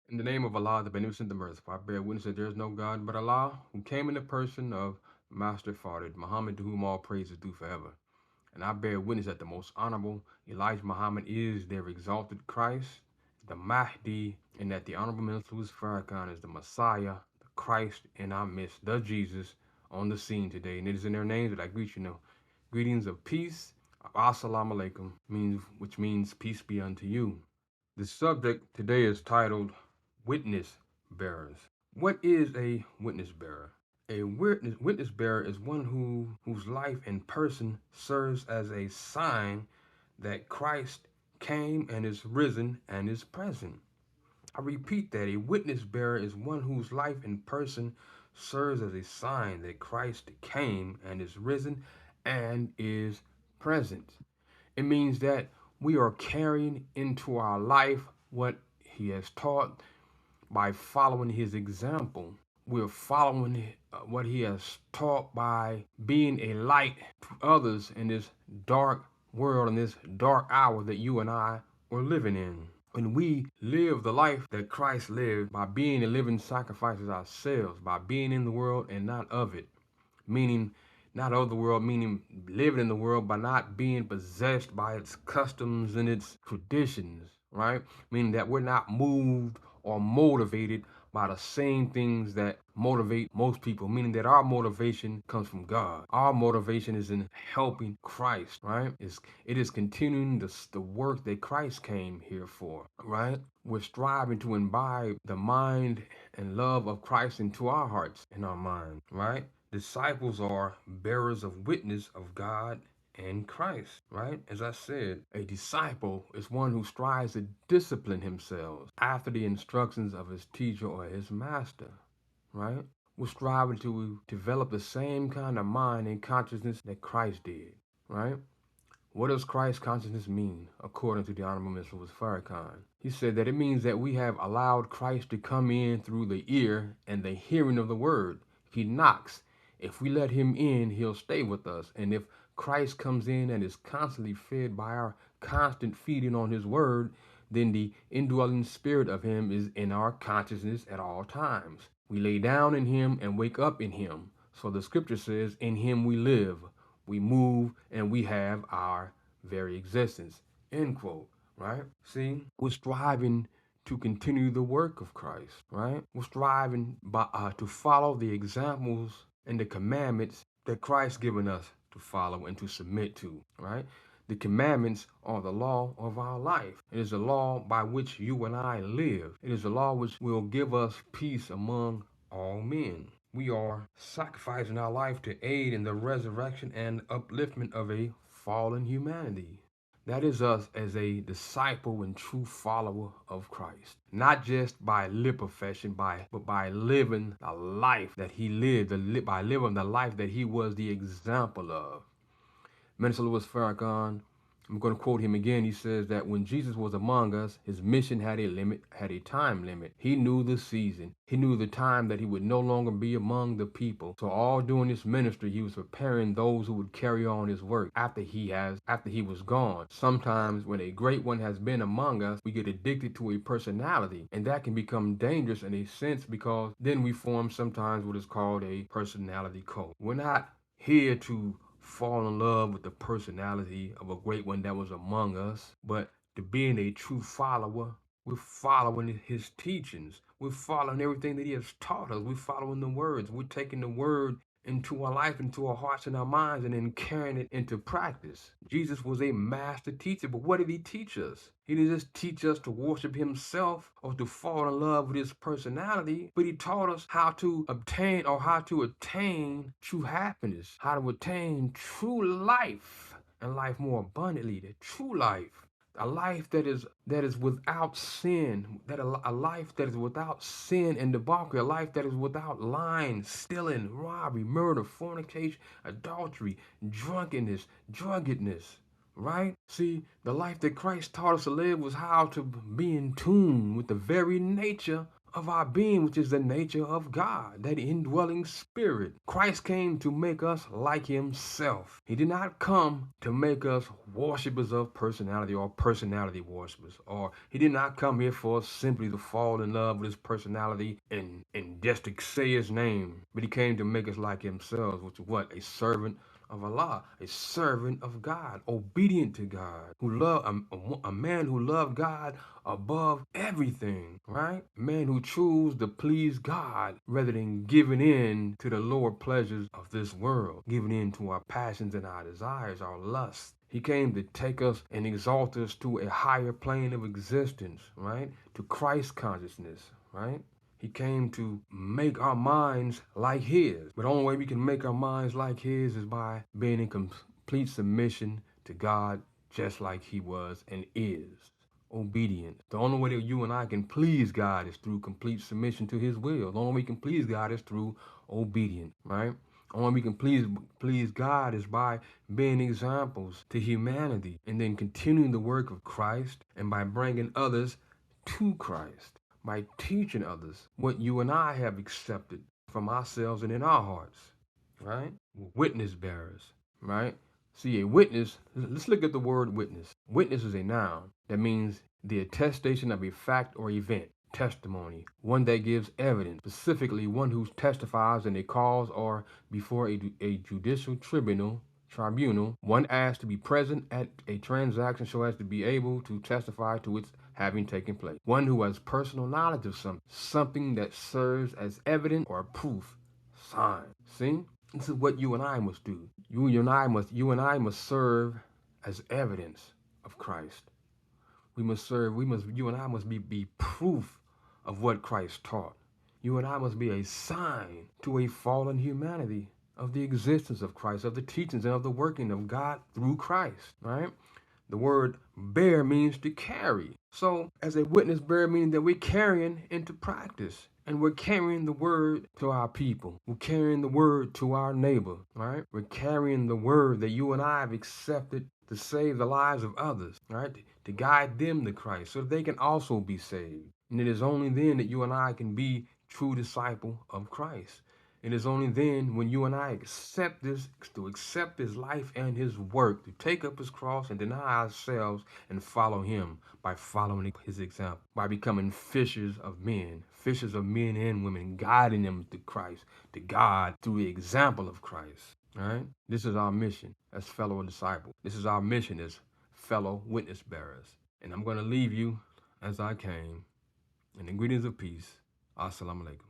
In the name of Allah, the Beneficent, the Merciful, I bear witness that there is no God but Allah, who came in the person of Master Farid, Muhammad, to whom all praise is due forever. And I bear witness that the most honorable Elijah Muhammad is their exalted Christ, the Mahdi, and that the Honorable Minister Louis Farrakhan is the Messiah, the Christ in our midst, the Jesus, on the scene today. And it is in their names that I greet you now. Greetings of peace, assalamu alaikum, which means peace be unto you. The subject today is titled Witness Bearers. What is a witness bearer? A witness bearer is one whose life and person serves as a sign that Christ came and is risen and is present. I repeat that a witness bearer is one whose life and person serves as a sign that Christ came and is risen and is present. It means that we are carrying into our life what he has taught by following his example. We're following what he has taught by being a light to others in this dark world, in this dark hour that you and I are living in. When we live the life that Christ lived by being a living sacrifices ourselves, by being in the world and not of it, meaning not of the world, meaning living in the world, but not being possessed by its customs and its traditions, right? Meaning that we're not moved or motivated by the same things that motivate most people, meaning that our motivation comes from God. Our motivation is in helping Christ, right? It is continuing the work that Christ came here for, right? We're striving to imbibe the mind and love of Christ into our hearts and our mind, right? Disciples are bearers of witness of God and Christ, right? As I said, a disciple is one who strives to discipline himself after the instructions of his teacher or his master, right? We're striving to develop the same kind of mind and consciousness that Christ did, right? What does Christ consciousness mean, according to the Honorable Mr. Farrakhan? He said that it means that we have allowed Christ to come in through the ear and the hearing of the word. He knocks. If we let him in, he'll stay with us. And if Christ comes in and is constantly fed by our constant feeding on his word, then the indwelling spirit of him is in our consciousness at all times. We lay down in him and wake up in him. So the scripture says, in him we live, we move, and we have our very existence. End quote. Right? See, we're striving to continue the work of Christ. Right? We're striving to follow the examples and the commandments that Christ given us to follow and to submit to. Right? The commandments are the law of our life. It is the law by which you and I live. It is the law which will give us peace among all men. We are sacrificing our life to aid in the resurrection and upliftment of a fallen humanity. That is us as a disciple and true follower of Christ. Not just by lip profession, but by living the life that he lived, by living the life that he was the example of. Minister Louis Farrakhan, I'm going to quote him again. He says that when Jesus was among us, his mission had a time limit. He knew the season. He knew the time that he would no longer be among the people. So all during his ministry, he was preparing those who would carry on his work after he was gone. Sometimes when a great one has been among us, we get addicted to a personality, and that can become dangerous in a sense because then we form sometimes what is called a personality cult. We're not here to fall in love with the personality of a great one that was among us, but to being a true follower, we're following his teachings. We're following everything that he has taught us. We're following the words. We're taking the word into our life, into our hearts and our minds, and then carrying it into practice. Jesus was a master teacher, but what did he teach us? He didn't just teach us to worship himself or to fall in love with his personality, but he taught us how to obtain or how to attain true happiness, how to attain true life and life more abundantly, the true life. A life that is without sin, a life that is without sin and debauchery, a life that is without lying, stealing, robbery, murder, fornication, adultery, drunkenness, drunkenness, right? See, the life that Christ taught us to live was how to be in tune with the very nature of our being, which is the nature of God, that indwelling spirit. Christ came to make us like himself. He did not come to make us worshipers of personality or personality worshipers, or he did not come here for us simply to fall in love with his personality and just to say his name, but he came to make us like himself, which is what? A servant of Allah, a servant of God, obedient to God, who loved a man who loved God above everything, right? A man who chose to please God rather than giving in to the lower pleasures of this world, giving in to our passions and our desires, our lusts. He came to take us and exalt us to a higher plane of existence, right? To Christ consciousness, right? He came to make our minds like his. But the only way we can make our minds like his is by being in complete submission to God, just like he was and is. Obedient. The only way that you and I can please God is through complete submission to his will. The only way we can please God is through obedience, right? The only way we can please God is by being examples to humanity and then continuing the work of Christ and by bringing others to Christ, by teaching others what you and I have accepted from ourselves and in our hearts, right? Witness bearers, right? See, a witness, let's look at the word witness. Witness is a noun that means the attestation of a fact or event. Testimony, one that gives evidence, specifically one who testifies in a cause or before a judicial tribunal, one asked to be present at a transaction so as to be able to testify to its having taken place. One who has personal knowledge of something that serves as evidence or proof, sign. See? This is what you and I must do. You and I must serve as evidence of Christ. You and I must be proof of what Christ taught. You and I must be a sign to a fallen humanity of the existence of Christ, of the teachings and of the working of God through Christ, right? The word bear means to carry. So as a witness bearer, meaning that we're carrying into practice and we're carrying the word to our people. We're carrying the word to our neighbor, right? We're carrying the word that you and I have accepted to save the lives of others, right? To guide them to Christ so that they can also be saved. And it is only then that you and I can be true disciple of Christ. It is only then when you and I accept his life and his work, to take up his cross and deny ourselves and follow him by following his example, by becoming fishers of men and women, guiding them to Christ, to God through the example of Christ. All right? This is our mission as fellow disciples. This is our mission as fellow witness bearers. And I'm going to leave you as I came in the greetings of peace. Assalamu alaikum.